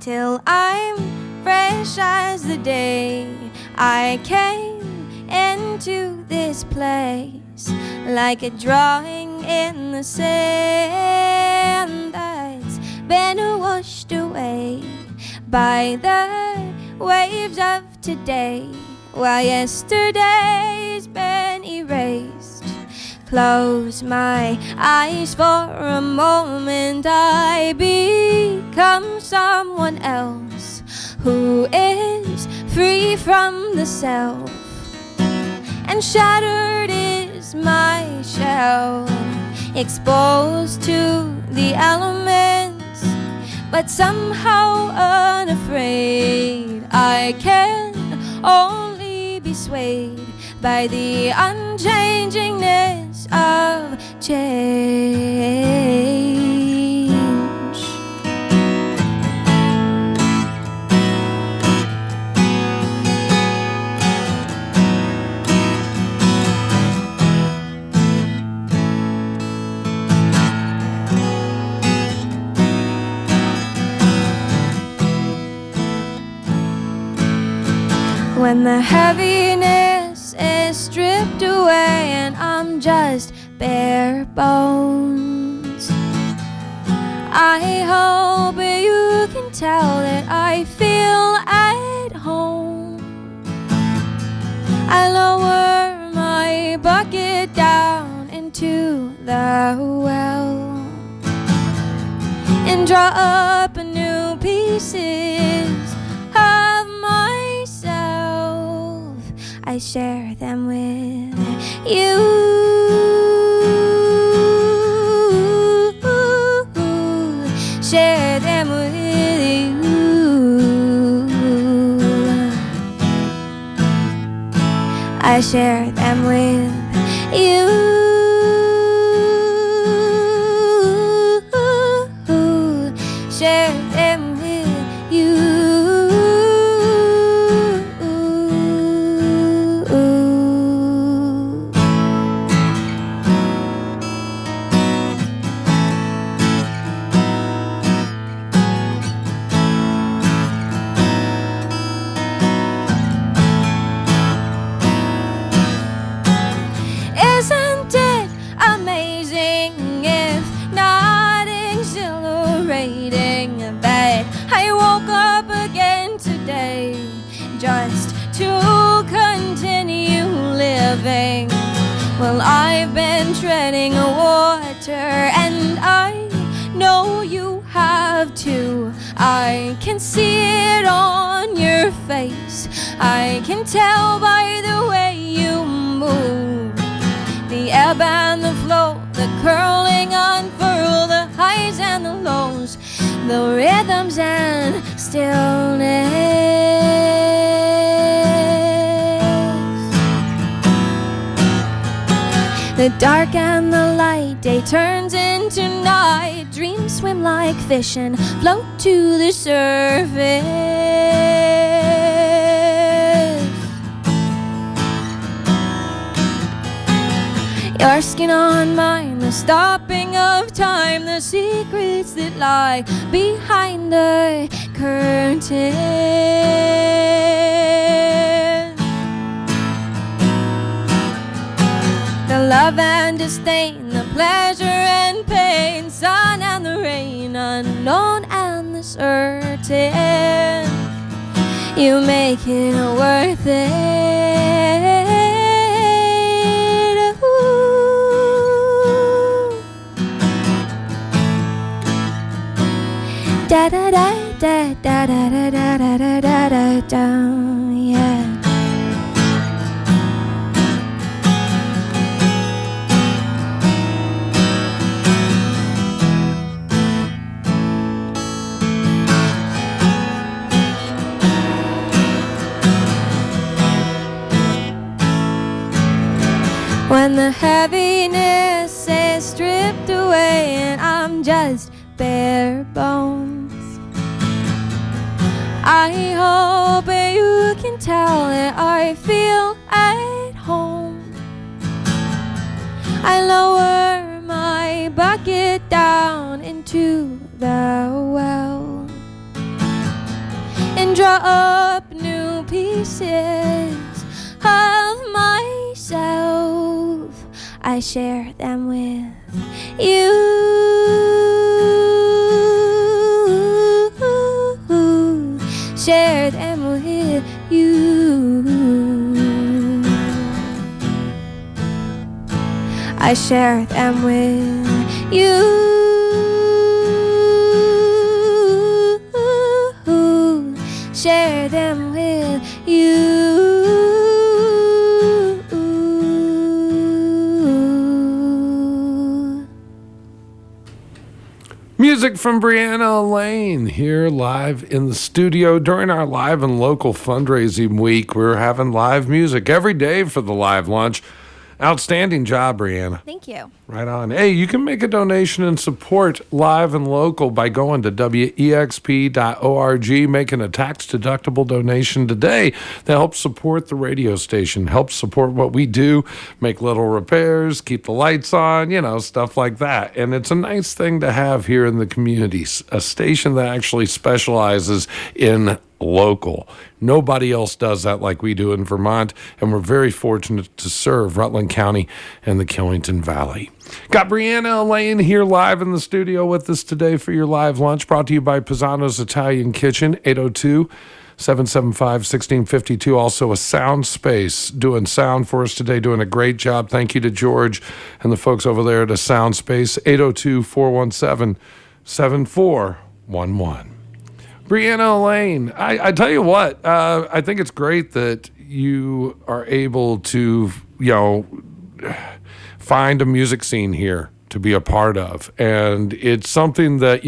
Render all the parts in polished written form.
Till I'm fresh as the day I came into this place, like a drawing in the sand that's been washed away by the waves of today, while yesterday's been erased. Close my eyes for a moment, I become someone else who is free from the self, and shattered is my shell, exposed to the elements, but somehow unafraid. I can only be swayed by the unchangingness of change. When the heaviness is stripped away and I'm just bare bones, I hope you can tell that I feel at home. I lower my bucket down into the well and draw up new pieces of myself. I share them with you. Share them with you. I share them with you. Share them with you. Isn't it amazing, if not exhilarating, that I woke up again today just to continue living? Well, I've been treading water, and I know you have too. I can see it on your face, I can tell by the way you move. The ebb and the flow, the curling, unfurl, the highs and the lows, the rhythms and stillness. The dark and the light, day turns into night. Dreams swim like fish and float to the surface. Your skin on mine, the stopping of time, the secrets that lie behind the curtain. The love and disdain, the pleasure and pain, sun and the rain, unknown and the certain. You make it worth it. Da da da da da da da da da da da da, yeah. When the heaviness is stripped away and I'm just bare bones, I hope you can tell that I feel at home. I lower my bucket down into the well and draw up new pieces of myself. I share them with you. Share them with you. I share them with you. Share them with you. Music from Breanna Elaine here live in the studio during our live and local fundraising week. We're having live music every day for the live lunch. Outstanding job, Breanna. Thank you. Right on. Hey, you can make a donation and support live and local by going to WEXP.org, making a tax-deductible donation today that helps support the radio station, helps support what we do, make little repairs, keep the lights on, stuff like that. And it's a nice thing to have here in the community, a station that actually specializes in local. Nobody else does that like we do in Vermont, and we're very fortunate to serve Rutland County and the Killington Valley. Got Breanna Elaine here live in the studio with us today for your live lunch, brought to you by Pisano's Italian Kitchen, 802-775-1652. Also a sound space doing sound for us today, doing a great job. Thank you to George and the folks over there at a sound space, 802-417-7411. Breanna Elaine, I tell you what, I think it's great that you are able to, find a music scene here to be a part of. And it's something that,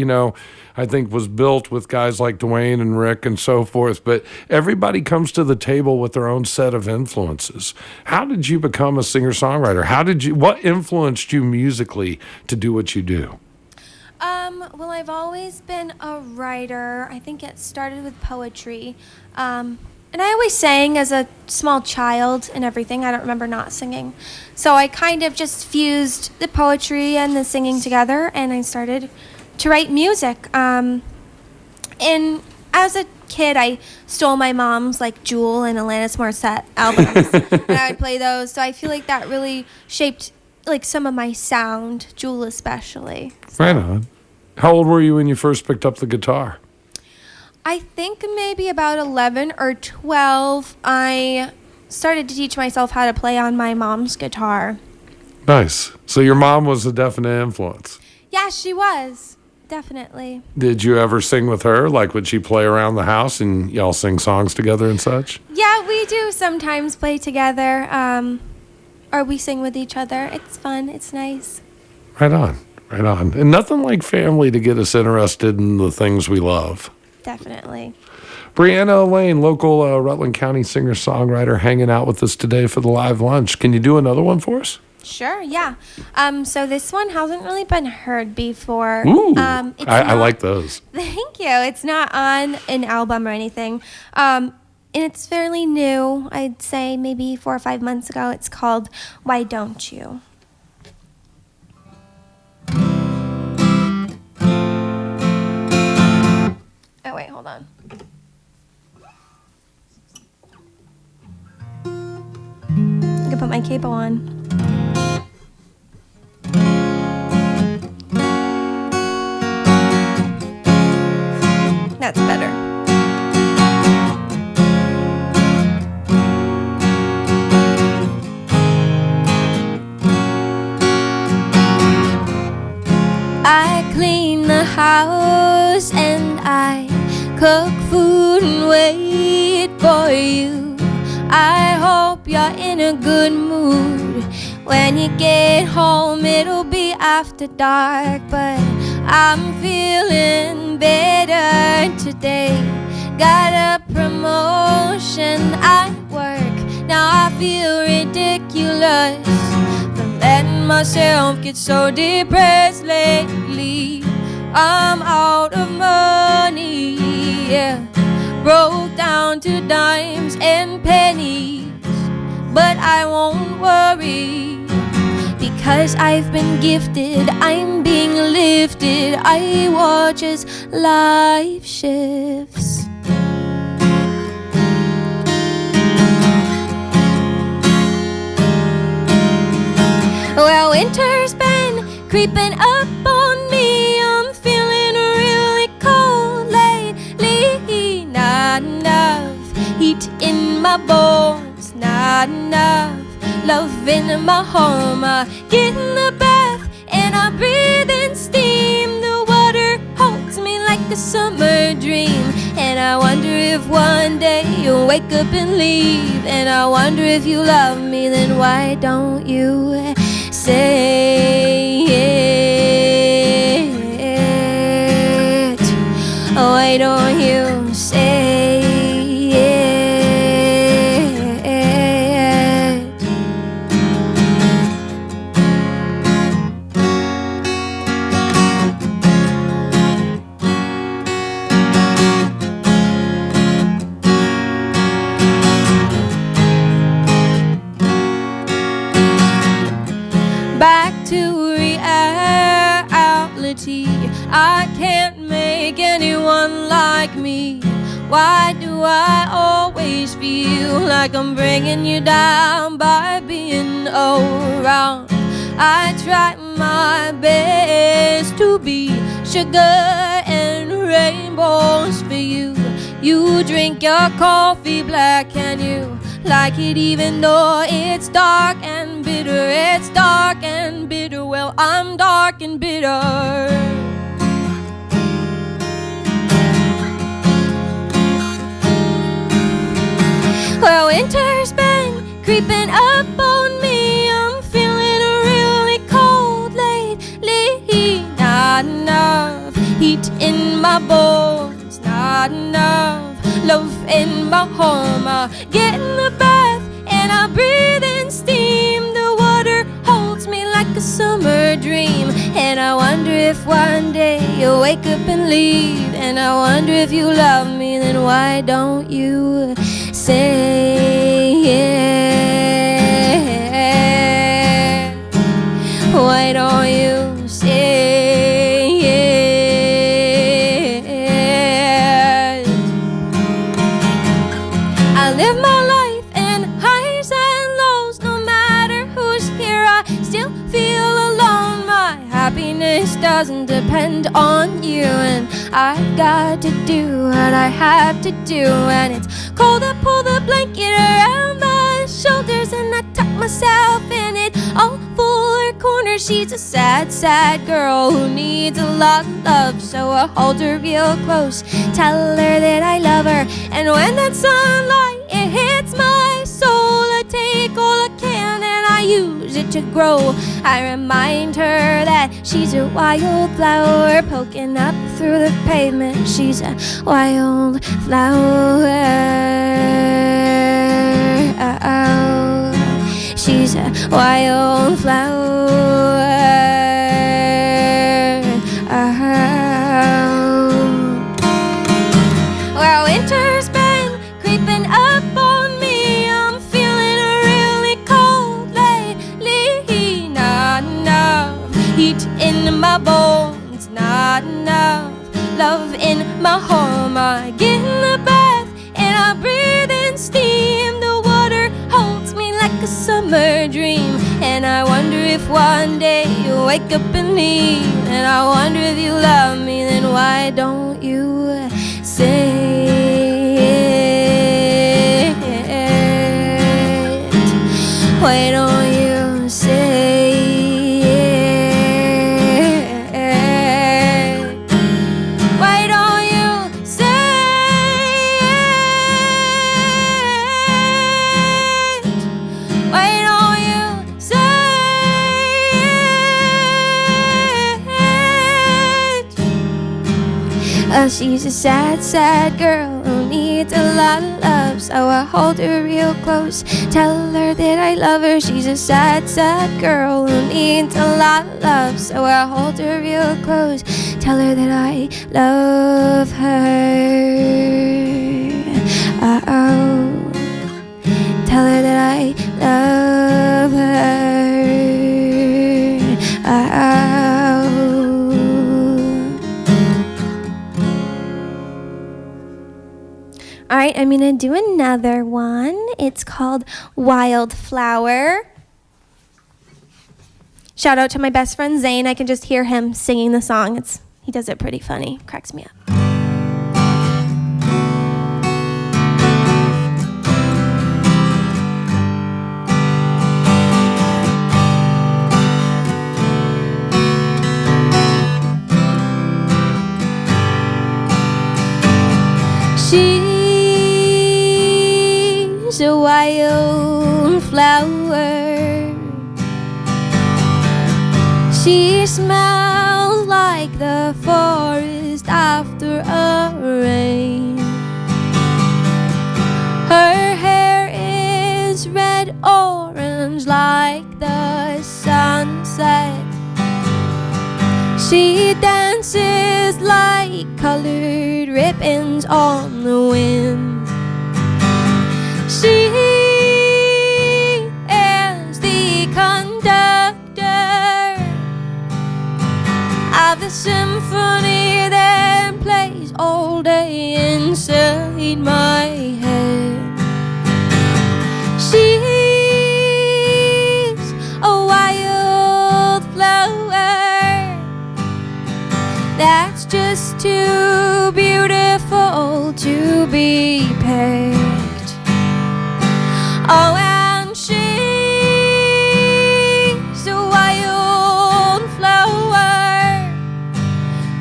I think was built with guys like Dwayne and Rick and so forth, but everybody comes to the table with their own set of influences. How did you become a singer-songwriter? What influenced you musically to do what you do? Well, I've always been a writer. I think it started with poetry. And I always sang as a small child and everything. I don't remember not singing. So I kind of just fused the poetry and the singing together, and I started to write music. And as a kid, I stole my mom's, Jewel and Alanis Morissette albums, and I would play those. So I feel like that really shaped, some of my sound, Jewel especially. So. Right on. How old were you when you first picked up the guitar? I think maybe about 11 or 12, I started to teach myself how to play on my mom's guitar. Nice. So your mom was a definite influence. Yeah, she was. Definitely. Did you ever sing with her? Would she play around the house and y'all sing songs together and such? Yeah, we do sometimes play together, or we sing with each other. It's fun. It's nice. Right on. Right on. And nothing like family to get us interested in the things we love. Definitely. Breanna Elaine, local Rutland County singer-songwriter, hanging out with us today for the live lunch. Can you do another one for us? Sure, yeah. So this one hasn't really been heard before. Ooh, I like those. Thank you. It's not on an album or anything. And it's fairly new. I'd say maybe 4 or 5 months ago. It's called Why Don't You? Oh, wait, hold on. I can put my capo on. That's better. I clean the house and I cook food and wait for you. I hope you're in a good mood. When you get home, it'll be after dark, but I'm feeling better today. Got a promotion at work, now I feel ridiculous. letting myself get so depressed lately. I'm out of money, yeah, broke down to dimes and pennies, but I won't worry, because I've been gifted, I'm being lifted. I watch as life shifts. Well, winter's been creeping up on me. I'm feeling really cold lately. Not enough heat in my bones, not enough love in my home. I get in the bath and I breathe in steam. The water holds me like a summer dream. And I wonder if one day you'll wake up and leave. And I wonder if you love me, then why don't you say it? Why don't you say it? Back to reality, I can't make anyone like me. Why do I always feel like I'm bringing you down by being around? I try my best to be sugar and rainbows for you. You drink your coffee black and you like it even though it's dark and bitter. It's dark and bitter. Well, I'm dark and bitter. Well, winter's been creeping up on me. I'm feeling really cold lately. Not enough heat in my bones, not enough love in my home. I get in the bath and I breathe in steam. The water holds me like a summer dream. And I wonder if one day you'll wake up and leave. And I wonder if you love me, then why don't you say it? Why don't you say it? I live my life in highs and lows. No matter who's here, I still feel alone. My happiness doesn't depend on you. And I've got to do what I have to do. And it's cold, I pull the blanket around my shoulders and I tuck myself in it all for her corner. She's a sad, sad girl who needs a lot of love. So I hold her real close, tell her that I love her. And when that sunlight, it hits my soul, I take all I can and I use it to grow. I remind her that she's a wildflower poking up through the pavement. She's a wildflower. She's a wildflower. Well, winter's been creeping up on me. I'm feeling really cold lately. Not enough heat in my bones, not enough love in my home. I get in the bath and I breathe in steam. The water holds me like a summer dream. And I wonder if one day you'll wake up and leave. And I wonder if you love me, then why don't you say it? Why don't you say it? Why don't you say it? Why don't you say it? Well, she's a sad, sad girl who needs a lot of love, so I hold her real close, tell her that I love her. She's a sad, sad girl who needs a lot of love, so I hold her real close, tell her that I love her. Oh, tell her that I love her. All right, I'm gonna do another one. It's called Wildflower. Shout out to my best friend Zane. I can just hear him singing the song. He does it pretty funny. Cracks me up. She's a wildflower. She smells like the forest after a rain. Her hair is red orange like the sunset. She dances like colored ribbons on the wind. She is the conductor of the symphony that plays all day inside my head. She's a wildflower that's just too beautiful to be picked. Oh, and she's a wildflower.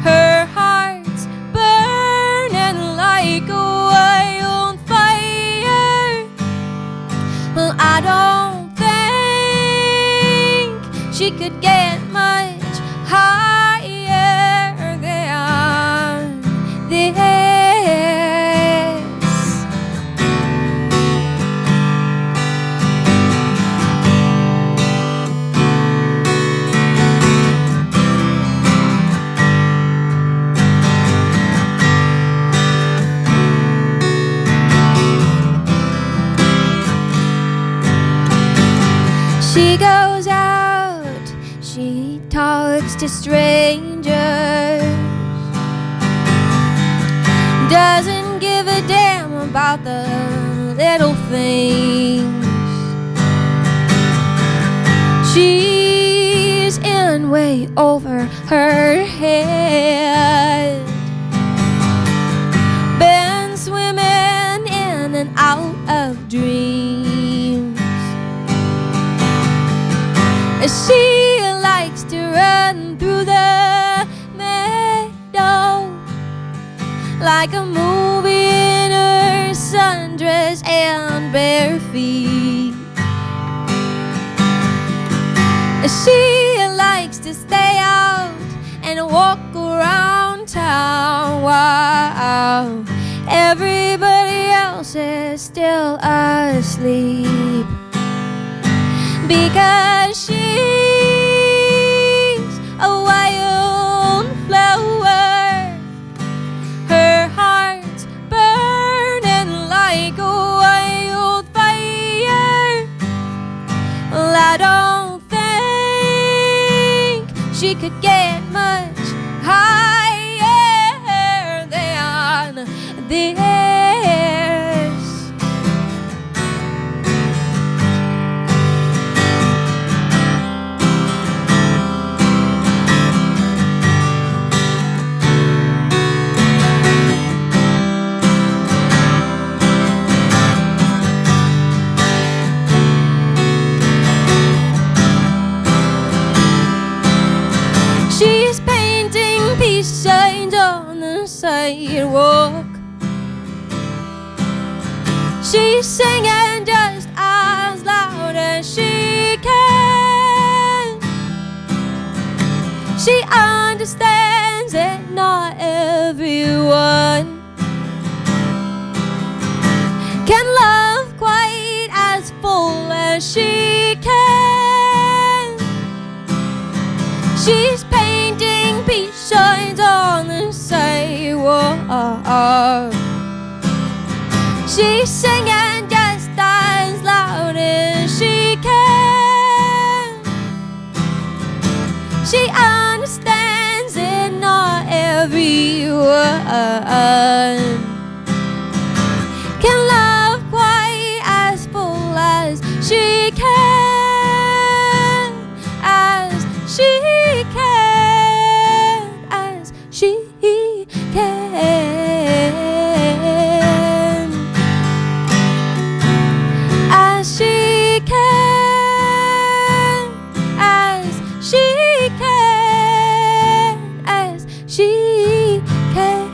Her heart's burning like a wildfire. Well, I don't think she could get much higher than this. She goes out, she talks to strangers, doesn't give a damn about the little things. She's in way over her head, been swimming in and out of dreams. She likes to run through the meadow like a movie in her sundress and bare feet. She likes to stay out and walk around town while everybody else is still asleep, because she's a wildflower. Her heart's burning like a wildfire. Well, I don't think she could get much higher than this. Signs on the sidewalk. She's singing just as loud as she can. She understands that not everyone She's painting peace signs on the sidewalk. She's singing just as loud as she can. She understands it, not everyone can love quite as full as she can, as she can, as she can, as she can, as she can, as she can.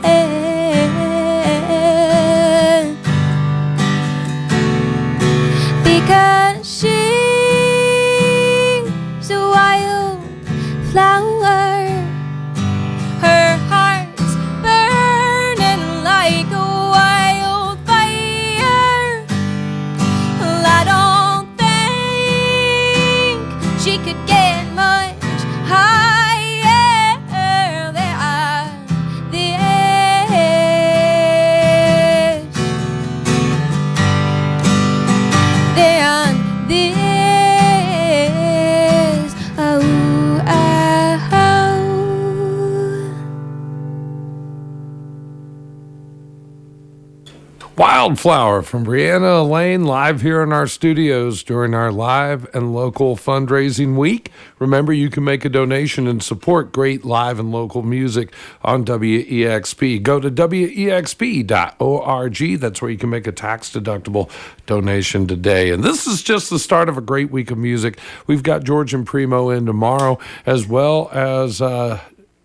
Because she's a wild flower. Her heart's burning like a wildfire. Well, I don't think she could get much higher than this. Than this. Oh, oh. Wildflower from Breanna Elaine, live here in our studios during our live and local fundraising week. Remember, you can make a donation and support great live and local music on WEXP. Go to WEXP.org. That's where you can make a tax-deductible donation today. And this is just the start of a great week of music. We've got George and Primo in tomorrow, as well as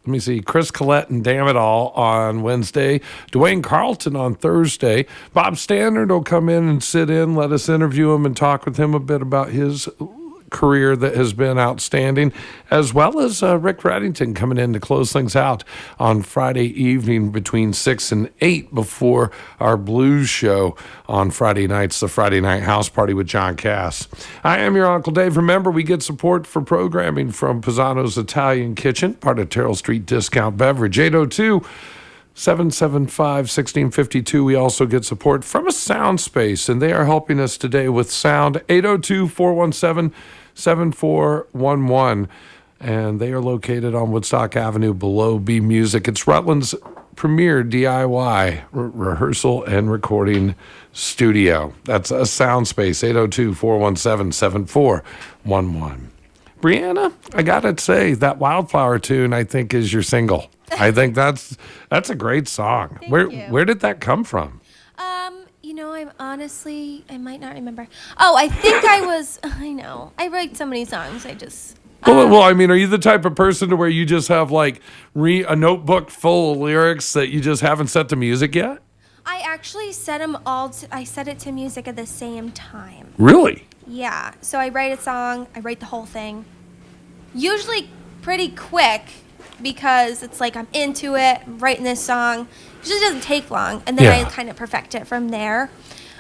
let me see, Chris Collette and Damn It All on Wednesday, Dwayne Carlton on Thursday. Bob Standard will come in and sit in, let us interview him and talk with him a bit about his career that has been outstanding, as well as Rick Reddington coming in to close things out on Friday evening between 6 and 8 before our blues show on Friday nights, the Friday Night House Party with John Cass. I am your Uncle Dave. Remember, we get support for programming from Pisano's Italian Kitchen, part of Terrell Street Discount Beverage, 802 775-1652. We also get support from a sound space, and they are helping us today with sound. 802-417-7411. And they are located on Woodstock Avenue below B Music. It's Rutland's premier DIY rehearsal and recording studio. That's a sound space, 802-417-7411. Breanna, I gotta say, that Wildflower tune, I think, is your single. I think that's a great song. Thank you. Where did that come from? I might not remember. Oh, I think I write so many songs. Well, I mean, are you the type of person to where you just have like a notebook full of lyrics that you just haven't set to music yet? I actually set them all. I set it to music at the same time. Really? Yeah. So I write a song. I write the whole thing. Usually pretty quick because it's like I'm into it. I'm writing this song. It just doesn't take long, and then I kind of perfect it from there.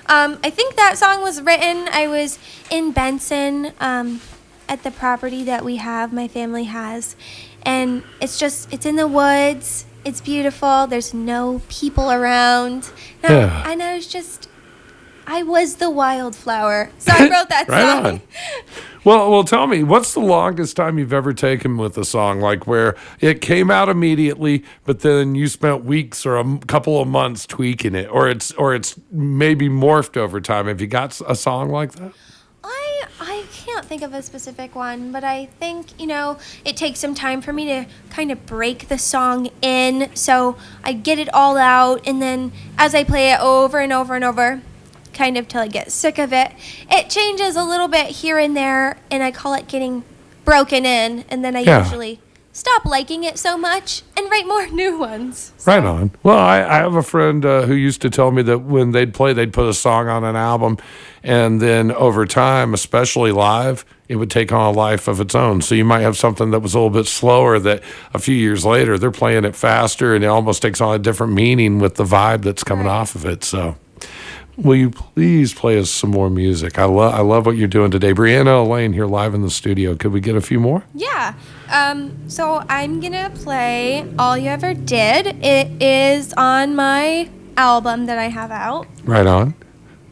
I think that song was written. I was in Benson. At the property that my family has, and it's in the woods. It's beautiful. There's no people around. And I was the wildflower. So I wrote that right song. On. Well, tell me, what's the longest time you've ever taken with a song, like where it came out immediately, but then you spent weeks or a couple of months tweaking it, or it's maybe morphed over time? Have you got a song like that? I can't think of a specific one, but I think, it takes some time for me to kind of break the song in. So I get it all out, and then as I play it over and over and over, kind of till I get sick of it, it changes a little bit here and there, and I call it getting broken in, and then I usually stop liking it so much and write more new ones. So. Right on. Well, I have a friend who used to tell me that when they'd put a song on an album, and then over time, especially live, it would take on a life of its own. So you might have something that was a little bit slower that a few years later, they're playing it faster, and it almost takes on a different meaning with the vibe that's coming off of it. So will you please play us some more music? I love what you're doing today. Breanna Elaine here live in the studio. Could we get a few more? Yeah. So I'm gonna play All You Ever Did. It is on my album that I have out. Right on.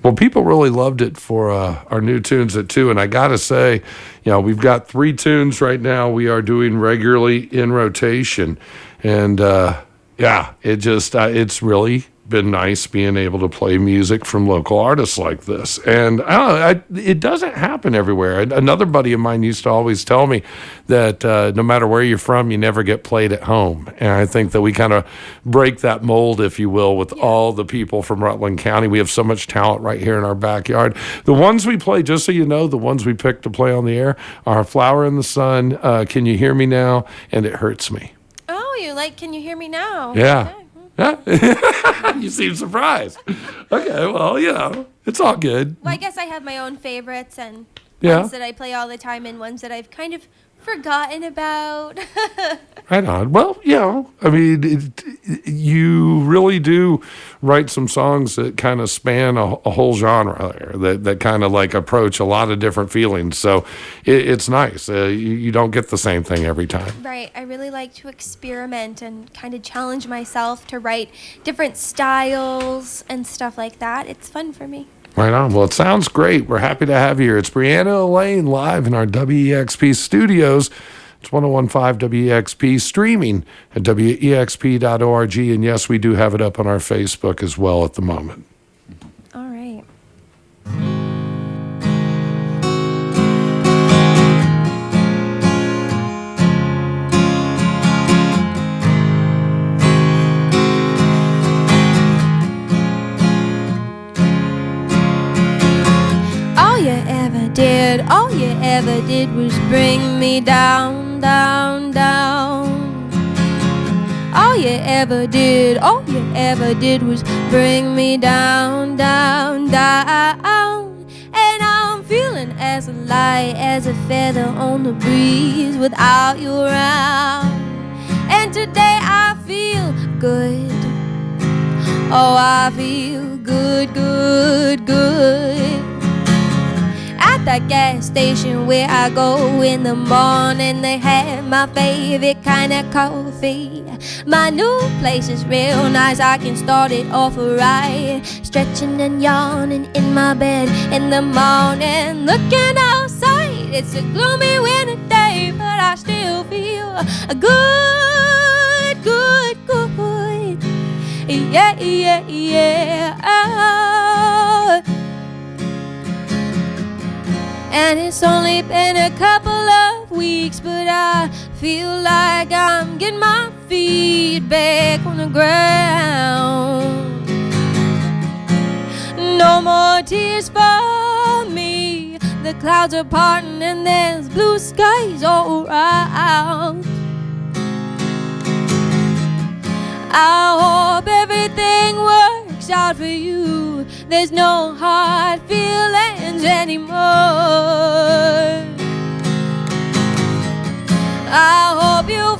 Well, people really loved it for our new tunes at 2. And I got to say, we've got 3 tunes right now we are doing regularly in rotation. And, it's really been nice being able to play music from local artists like this. And it doesn't happen everywhere. Another buddy of mine used to always tell me that no matter where you're from, you never get played at home. And I think that we kind of break that mold, if you will, with all the people from Rutland County. We have so much talent right here in our backyard. The ones we play, just so you know, the ones we picked to play on the air are Flower in the Sun, Can You Hear Me Now, and It Hurts Me. Oh, you like Can You Hear Me Now? Yeah. Okay. You seem surprised. Okay, well, it's all good. Well, I guess I have my own favorites and Yeah. ones that I play all the time and ones that I've kind of forgotten about. Right on. Well, you really do write some songs that kind of span a whole genre there, that kind of like approach a lot of different feelings. So it's nice. You don't get the same thing every time. Right. I really like to experiment and kind of challenge myself to write different styles and stuff like that. It's fun for me. Right on. Well, it sounds great. We're happy to have you here. It's Breanna Elaine live in our WEXP studios. It's 101.5 WEXP, streaming at WEXP.org. And yes, we do have it up on our Facebook as well at the moment. All right. All you ever did was bring me down, down, down. All you ever did was bring me down, down, down. And I'm feeling as light as a feather on the breeze without you around. And today I feel good. Oh, I feel good, good, good. That gas station where I go in the morning, they have my favorite kind of coffee. My new place is real nice, I can start it off right. Stretching and yawning in my bed in the morning, looking outside. It's a gloomy winter day, but I still feel good, good, good. Yeah, yeah, yeah. Oh. And it's only been a couple of weeks, but I feel like I'm getting my feet back on the ground. No more tears for me. The clouds are parting and there's blue skies all around. I hope everything works out for you. There's no hard feelings anymore. I hope you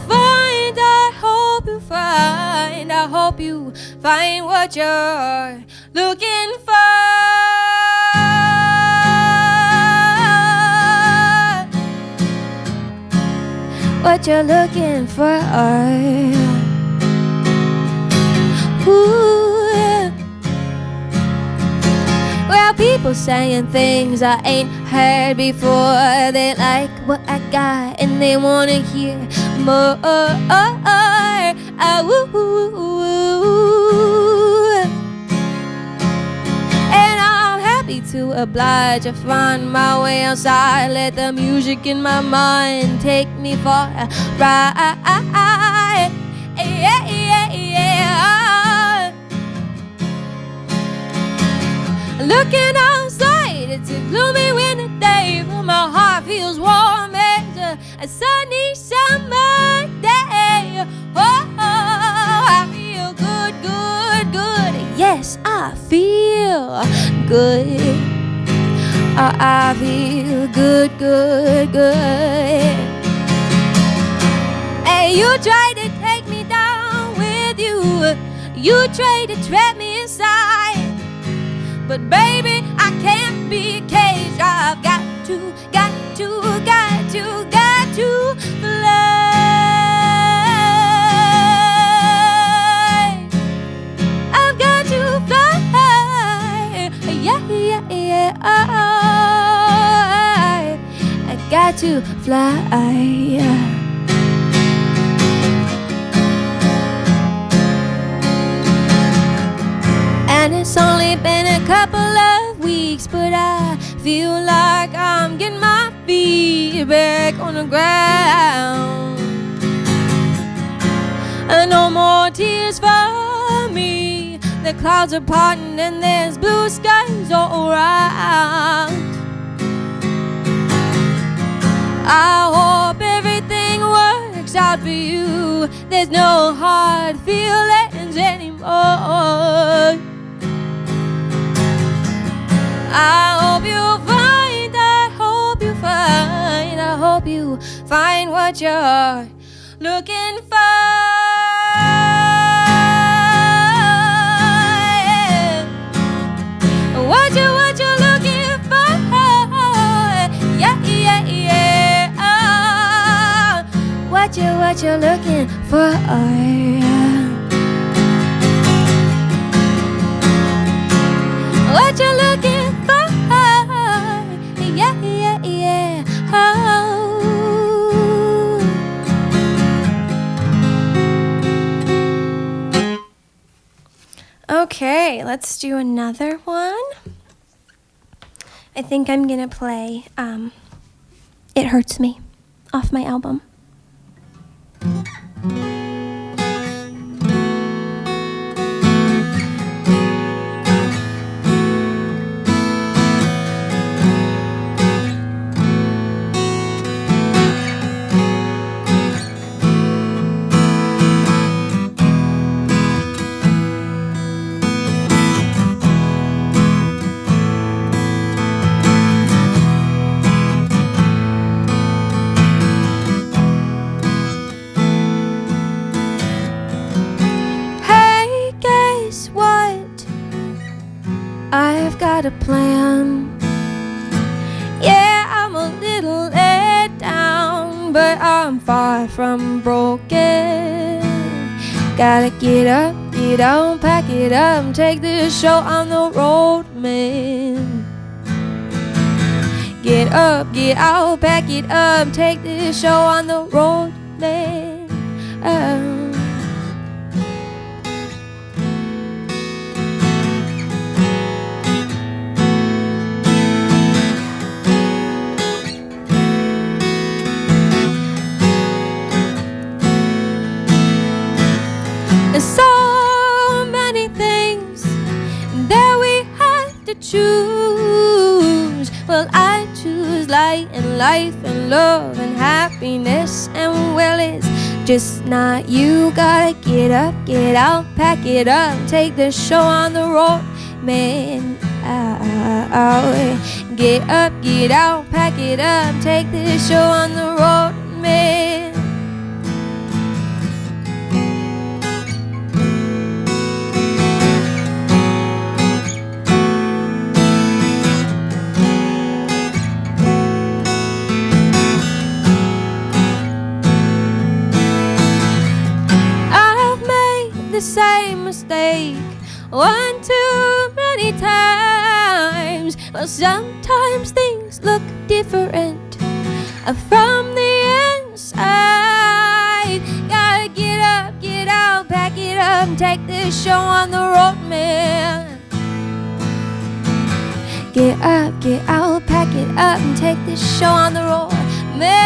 find what you're looking for. What you're looking for. Ooh. Well, people saying things I ain't heard before. They like what I got and they wanna hear more. And I'm happy to oblige. I find my way outside. Let the music in my mind take me for a ride. Yeah, yeah, yeah. Looking outside, it's a gloomy winter day, but my heart feels warm as a sunny summer day. Oh, I feel good, good, good. Yes, I feel good. I feel good, good, good. Hey, you tried to take me down with you. You tried to trap me inside. but baby, I can't be caged. I've got to fly. I've got to fly. Yeah. I got to fly. And it's only been a couple of weeks, but I feel like I'm getting my feet back on the ground. And no more tears for me. The clouds are parting and there's blue skies all around. I hope everything works out for you. There's no hard feelings anymore. I hope you find what you're looking for. What you're looking for. Yeah. What you're looking for. What you're looking for. Yeah. Oh. Okay, let's do another one. I think I'm gonna play It Hurts Me off my album. I've got a plan. Yeah, I'm a little let down, but I'm far from broken. Gotta get up, get out, pack it up, take this show on the road, man. Get up, get out, pack it up, take this show on the road, man. So many things that we have to choose. Well, I choose light and life and love and happiness, and well, it's just not you. Gotta get up, get out, pack it up, take the show on the road, man. Get up, get out, pack it up, take this show on the road, man. The same mistake one too many times. Well, sometimes things look different from the inside. Gotta get up, get out, pack it up, and take this show on the road, man. Get up, get out, pack it up, and take this show on the road, man.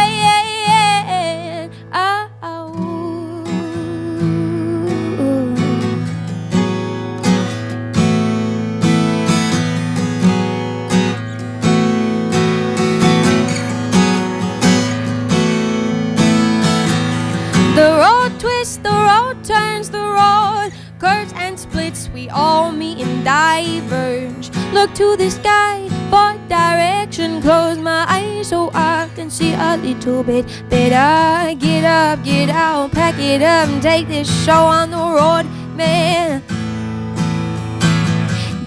The road twists, the road turns, the road curves and splits. We all meet and diverge. Look to the sky for direction. Close my eyes so I can see a little bit better. Get up, get out, pack it up, and take this show on the road, man.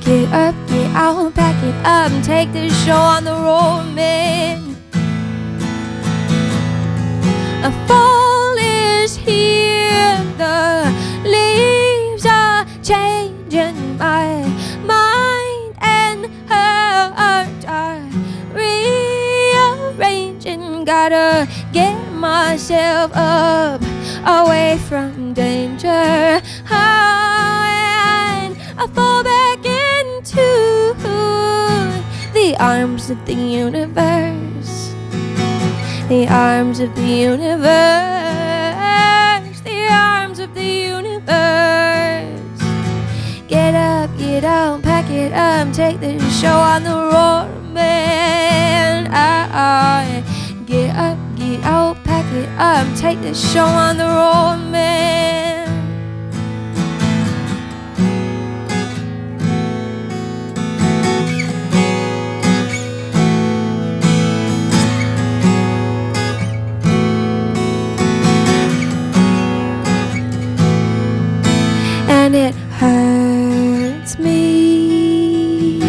Get up, get out, pack it up, and take this show on the road, man. A fall is here, the leaves are changing, my mind and heart are rearranging. Gotta get myself up, away from danger, and I fall back into the arms of the universe, the arms of the universe, the arms of the universe. Get up, get out, pack it up, take this show on the road, man. Get up, get out, pack it up, take this show on the road, man. And it hurts me.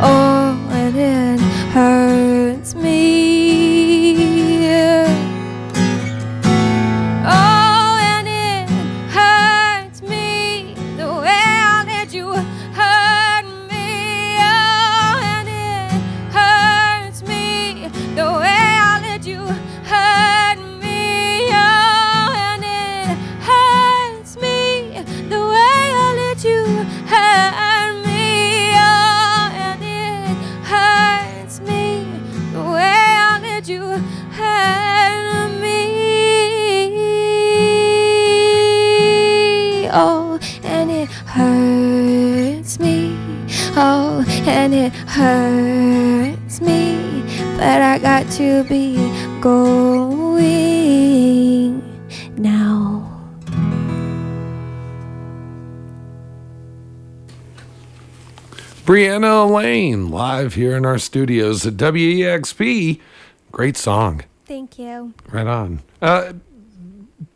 Oh, and it hurts me. Oh, and it hurts me the way I let you hurt me. Oh, and it hurts me the way I let you hurt me. Oh, and it hurts me the way I let you hurt me. Oh, and it hurts me the way I let you hurt me. Oh, and it hurts me. Oh, and it hurts me. But I got to be going now. Breanna Elaine, live here in our studios at WEXP. Great song. Thank you. Right on.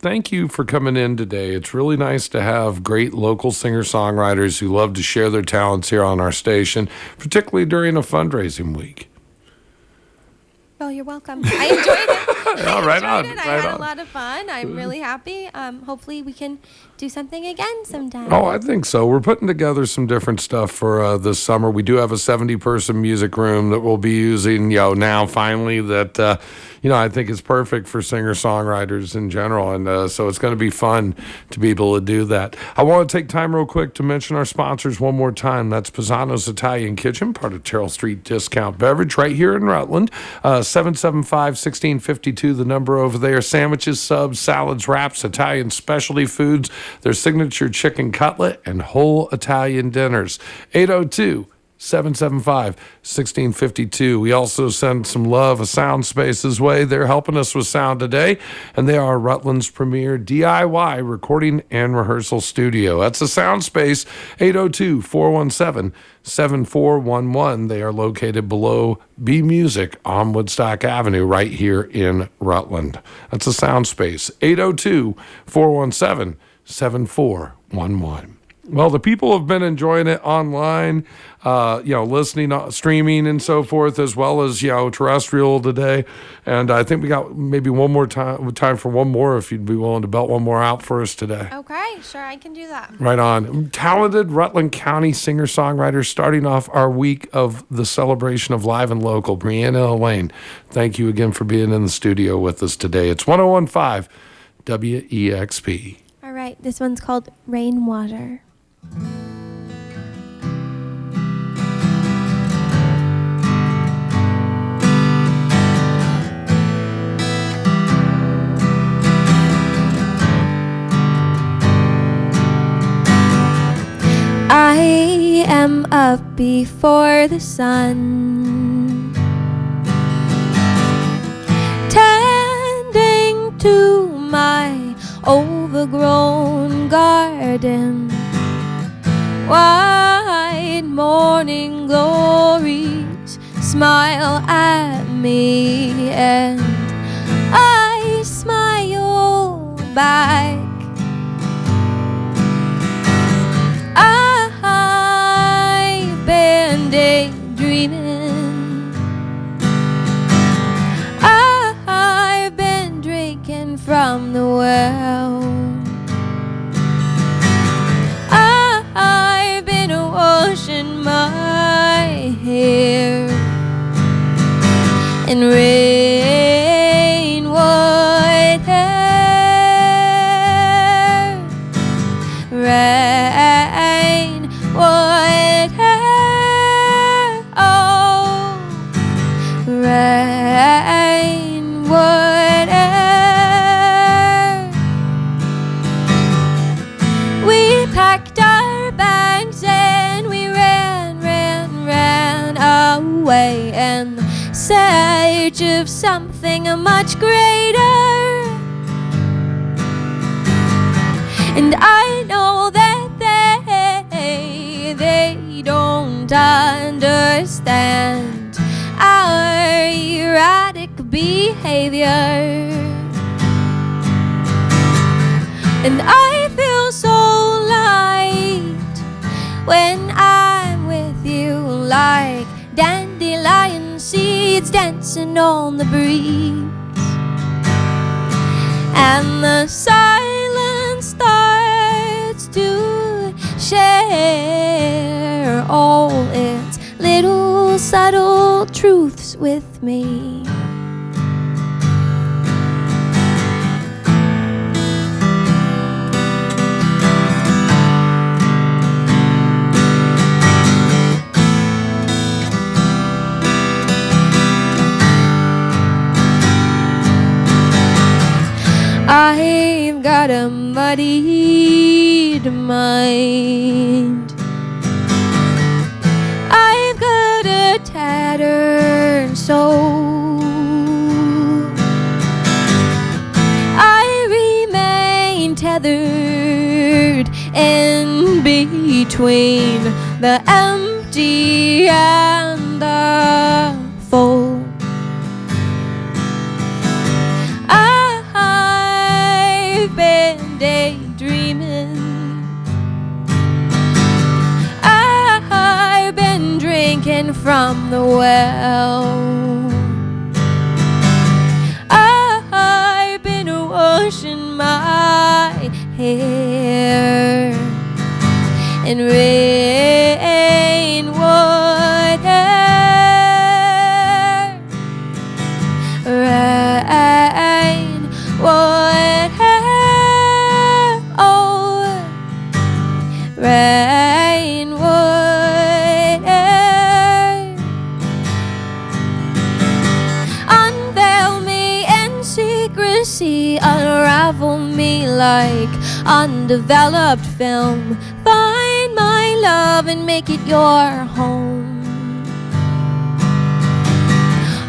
Thank you for coming in today. It's really nice to have great local singer-songwriters who love to share their talents here on our station, particularly during a fundraising week. Well, you're welcome. I enjoyed it. Right on. I had a lot of fun. I'm really happy. Hopefully we can do something again sometime. Oh, I think so. We're putting together some different stuff for this summer. We do have a 70-person music room that we'll be using, now finally that, I think is perfect for singer-songwriters in general. And so it's going to be fun to be able to do that. I want to take time real quick to mention our sponsors one more time. That's Pisano's Italian Kitchen, part of Terrell Street Discount Beverage right here in Rutland. 775-1652, the number over there. Sandwiches, subs, salads, wraps, Italian specialty foods, their signature chicken cutlet, and whole Italian dinners. 802-775-1652. We also send some love a Sound Space's way. They're helping us with sound today, and they are Rutland's premier DIY recording and rehearsal studio. That's the Sound Space, 802-417-7411. They are located below B Music on Woodstock Avenue right here in Rutland. That's the Sound Space, 802-417-7411. Well, the people have been enjoying it online, listening, streaming, and so forth, as well as, terrestrial today. And I think we got maybe one more time for one more, if you'd be willing to belt one more out for us today. Okay, sure, I can do that. Right on. Talented Rutland County singer-songwriter starting off our week of the celebration of live and local. Breanna Elaine, thank you again for being in the studio with us today. It's 101.5 WEXP. All right, this one's called Rainwater. I am up before the sun, tending to my overgrown garden. White morning glories smile at me, and I smile back. and rain would hurt. Rain would hurt. Oh, rain would hurt. We packed our bags and we ran away in search of something much greater. And I know that they don't understand our erratic behavior. And I feel so light when I'm with you, like dandelion seeds dancing on the breeze. And the silence starts to share all its little subtle truths with me. I've got a muddied mind. I've got a tattered soul. I remain tethered in between the empty and the full. Been daydreaming. I've been drinking from the well. I've been washing my hair, and rain would hurt. Rain would hurt. Rain would hurt. Unveil me in secrecy, unravel me like undeveloped film. Find my love and make it your home.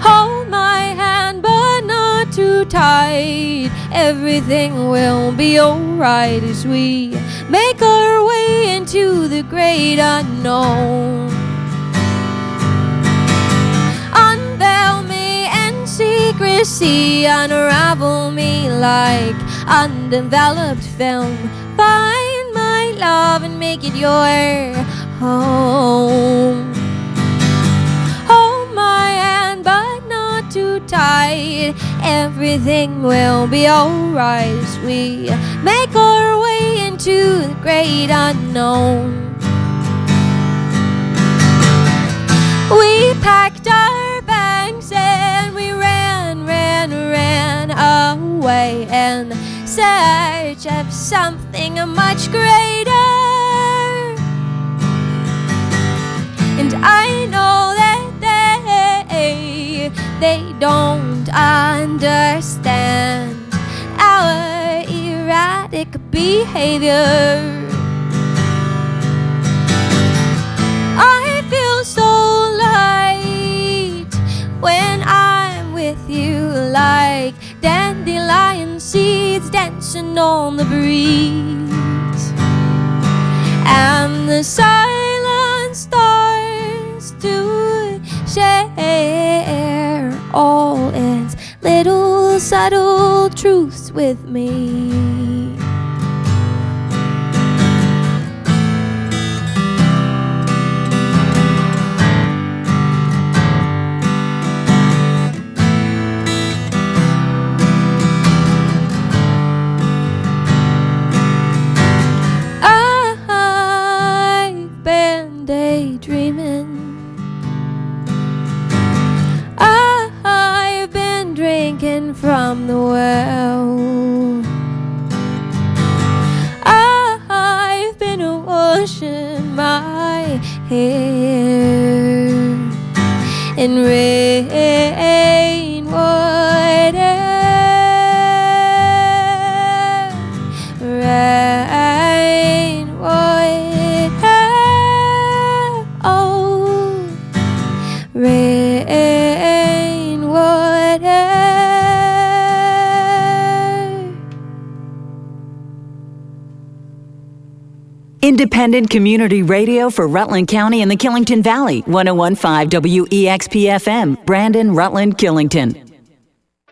Hold my hand but not too tight. Everything will be alright as we make our way into the great unknown. Unveil me in secrecy, unravel me like undeveloped film. Find my love and make it your home. Hold my hand but not too tight. Everything will be alright as we make our way into the great unknown. We packed our bags and we ran away in search of something much greater. And I know that they don't understand our erratic behavior. I feel so light when I'm with you, like dandelion seeds dancing on the breeze. And the silence starts to share all its little subtle truths with me. I've been daydreaming. Independent community radio for Rutland County and the Killington Valley. 101.5 WEXP FM, Brandon, Rutland, Killington.